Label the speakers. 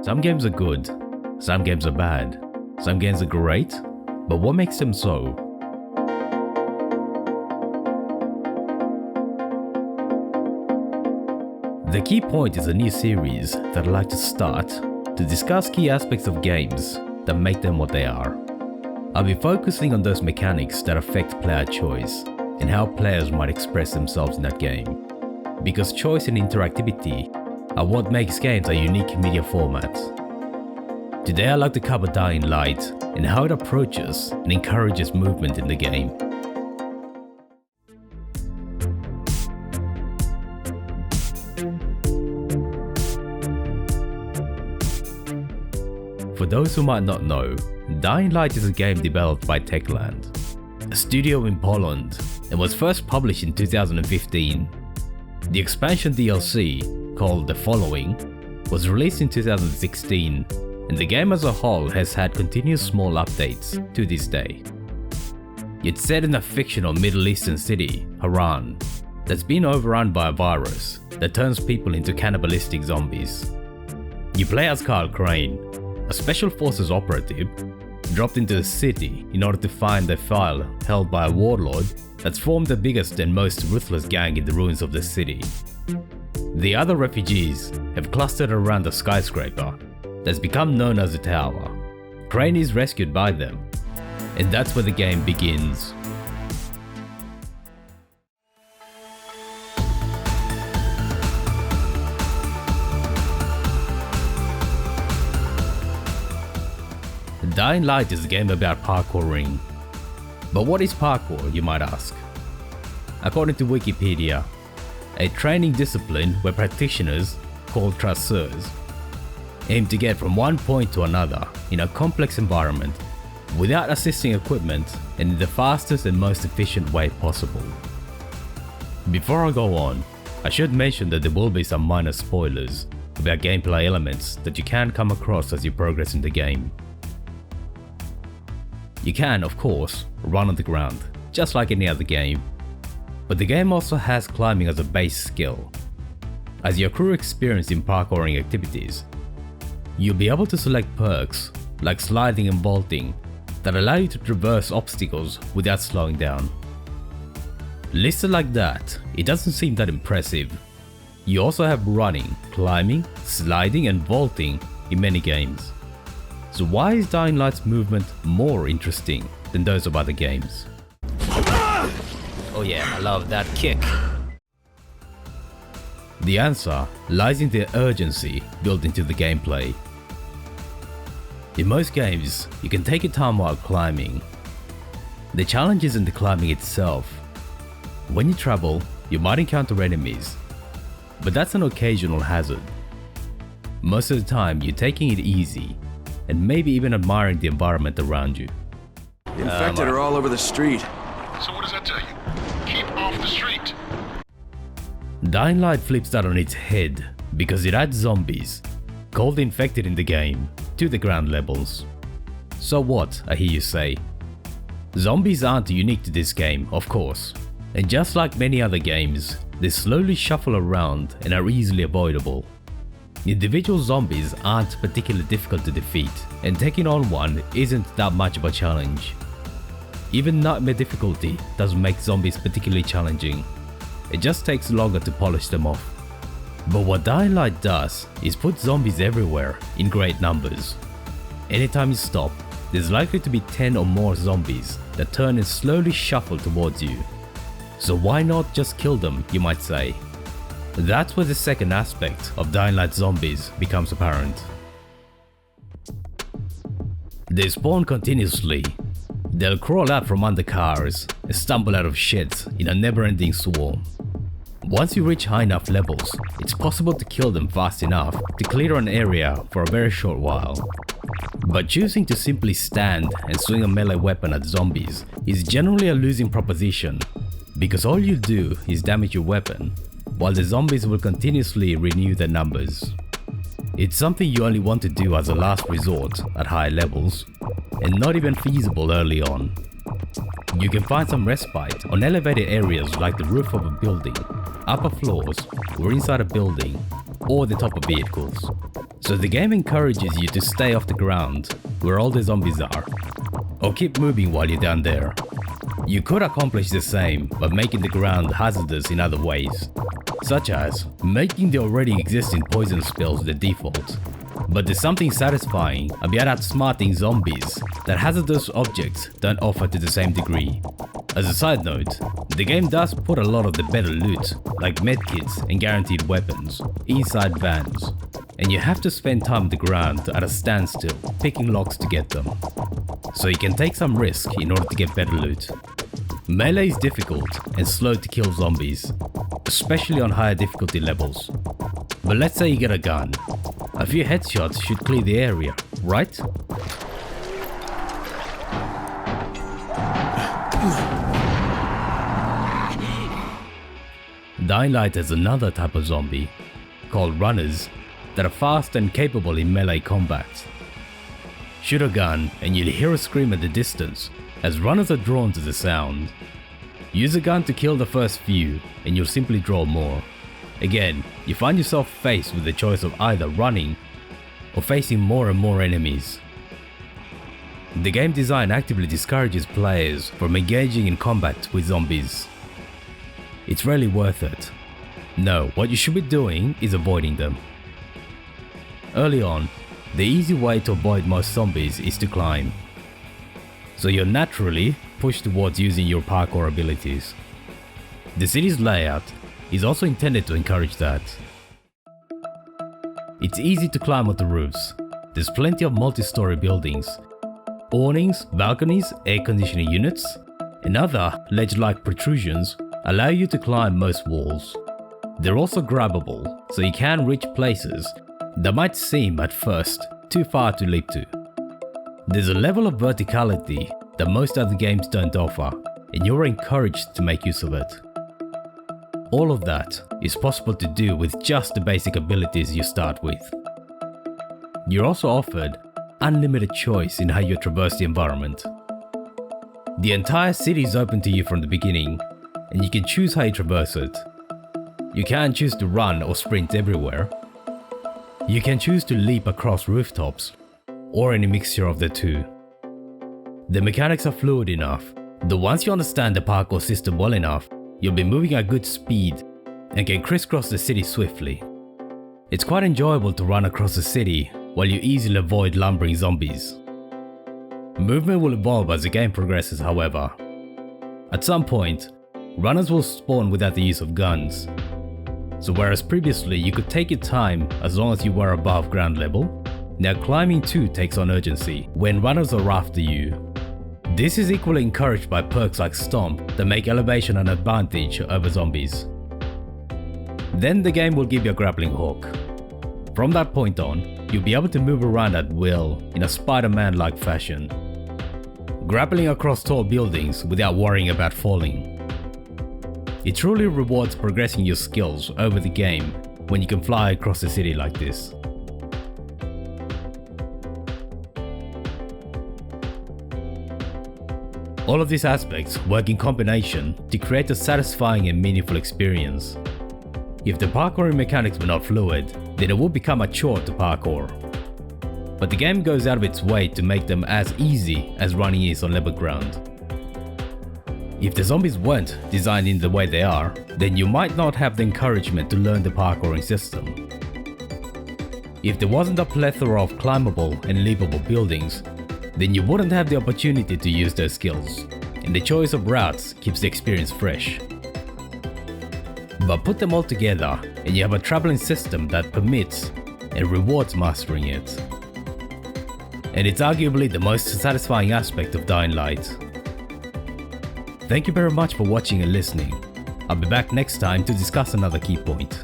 Speaker 1: Some games are good, some games are bad, some games are great, but what makes them so? The Key Point is a new series that I'd like to start to discuss key aspects of games that make them what they are. I'll be focusing on those mechanics that affect player choice and how players might express themselves in that game. Because choice and interactivity are what makes games a unique media format. Today I'd like to cover Dying Light and how it approaches and encourages movement in the game. For those who might not know, Dying Light is a game developed by Techland, a studio in Poland, and was first published in 2015. The expansion DLC, called The Following, was released in 2016, and the game as a whole has had continuous small updates to this day. It's set in a fictional Middle Eastern city, Haran, that's been overrun by a virus that turns people into cannibalistic zombies. You play as Kyle Crane, a special forces operative, dropped into the city in order to find a file held by a warlord that's formed the biggest and most ruthless gang in the ruins of the city. The other refugees have clustered around a skyscraper that's become known as the Tower. Crane is rescued by them, and that's where the game begins. Dying Light is a game about parkouring. But what is parkour, you might ask? According to Wikipedia, a training discipline where practitioners, called traceurs, aim to get from one point to another in a complex environment without assisting equipment and in the fastest and most efficient way possible. Before I go on, I should mention that there will be some minor spoilers about gameplay elements that you can come across as you progress in the game. You can, of course, run on the ground, just like any other game, but the game also has climbing as a base skill. As you accrue experience in parkouring activities, you'll be able to select perks like sliding and vaulting that allow you to traverse obstacles without slowing down. Listed like that, it doesn't seem that impressive. You also have running, climbing, sliding and vaulting in many games. So why is Dying Light's movement more interesting than those of other games? Oh yeah, I love that kick. The answer lies in the urgency built into the gameplay. In most games, you can take your time while climbing. The challenge isn't the climbing itself. When you travel, you might encounter enemies, but that's an occasional hazard. Most of the time, you're taking it easy, and maybe even admiring the environment around you.
Speaker 2: The infected are all over the street.
Speaker 3: So what does that tell you? Keep off the street.
Speaker 1: Dying Light flips that on its head because it adds zombies, called infected in the game, to the ground levels. So what, I hear you say? Zombies aren't unique to this game, of course, and just like many other games, they slowly shuffle around and are easily avoidable. Individual zombies aren't particularly difficult to defeat, and taking on one isn't that much of a challenge. Even nightmare difficulty doesn't make zombies particularly challenging, it just takes longer to polish them off. But what Dying Light does is put zombies everywhere in great numbers. Anytime you stop, there's likely to be 10 or more zombies that turn and slowly shuffle towards you. So why not just kill them, you might say? That's where the second aspect of Dying Light zombies becomes apparent. They spawn continuously. They'll crawl out from under cars and stumble out of sheds in a never-ending swarm. Once you reach high enough levels, it's possible to kill them fast enough to clear an area for a very short while. But choosing to simply stand and swing a melee weapon at zombies is generally a losing proposition, because all you do is damage your weapon, while the zombies will continuously renew their numbers. It's something you only want to do as a last resort at high levels, and not even feasible early on. You can find some respite on elevated areas like the roof of a building, upper floors, or inside a building, or the top of vehicles. So the game encourages you to stay off the ground, where all the zombies are, or keep moving while you're down there. You could accomplish the same by making the ground hazardous in other ways, such as making the already existing poison spells the default. But there's something satisfying about outsmarting zombies that hazardous objects don't offer to the same degree. As a side note, the game does put a lot of the better loot, like medkits and guaranteed weapons, inside vans, and you have to spend time on the ground at a standstill picking locks to get them. So you can take some risk in order to get better loot. Melee is difficult and slow to kill zombies, especially on higher difficulty levels. But let's say you get a gun. A few headshots should clear the area, right? Dying Light has another type of zombie, called runners, that are fast and capable in melee combat. Shoot a gun and you'll hear a scream at the distance, as runners are drawn to the sound. Use a gun to kill the first few and you'll simply draw more. Again, you find yourself faced with the choice of either running or facing more and more enemies. The game design actively discourages players from engaging in combat with zombies. It's rarely worth it. No, what you should be doing is avoiding them. Early on, the easy way to avoid most zombies is to climb. So you're naturally pushed towards using your parkour abilities. The city's layout is also intended to encourage that. It's easy to climb onto roofs. There's plenty of multi-story buildings, awnings, balconies, air conditioning units, and other ledge-like protrusions allow you to climb most walls. They're also grabbable, so you can reach places that might seem at first too far to leap to. There's a level of verticality that most other games don't offer, and you're encouraged to make use of it. All of that is possible to do with just the basic abilities you start with. You're also offered unlimited choice in how you traverse the environment. The entire city is open to you from the beginning, and you can choose how you traverse it. You can choose to run or sprint everywhere. You can choose to leap across rooftops, or any mixture of the two. The mechanics are fluid enough that once you understand the parkour system well enough, you'll be moving at good speed and can crisscross the city swiftly. It's quite enjoyable to run across the city while you easily avoid lumbering zombies. Movement will evolve as the game progresses, however. At some point, runners will spawn without the use of guns. So whereas previously you could take your time as long as you were above ground level, now climbing too takes on urgency when runners are after you. This is equally encouraged by perks like Stomp that make elevation an advantage over zombies. Then the game will give you a grappling hook. From that point on, you'll be able to move around at will in a Spider-Man-like fashion, grappling across tall buildings without worrying about falling. It truly rewards progressing your skills over the game when you can fly across the city like this. All of these aspects work in combination to create a satisfying and meaningful experience. If the parkouring mechanics were not fluid, then it would become a chore to parkour. But the game goes out of its way to make them as easy as running is on level ground. If the zombies weren't designed in the way they are, then you might not have the encouragement to learn the parkouring system. If there wasn't a plethora of climbable and leapable buildings, then you wouldn't have the opportunity to use those skills, and the choice of routes keeps the experience fresh. But put them all together and you have a traveling system that permits and rewards mastering it. And it's arguably the most satisfying aspect of Dying Light. Thank you very much for watching and listening. I'll be back next time to discuss another key point.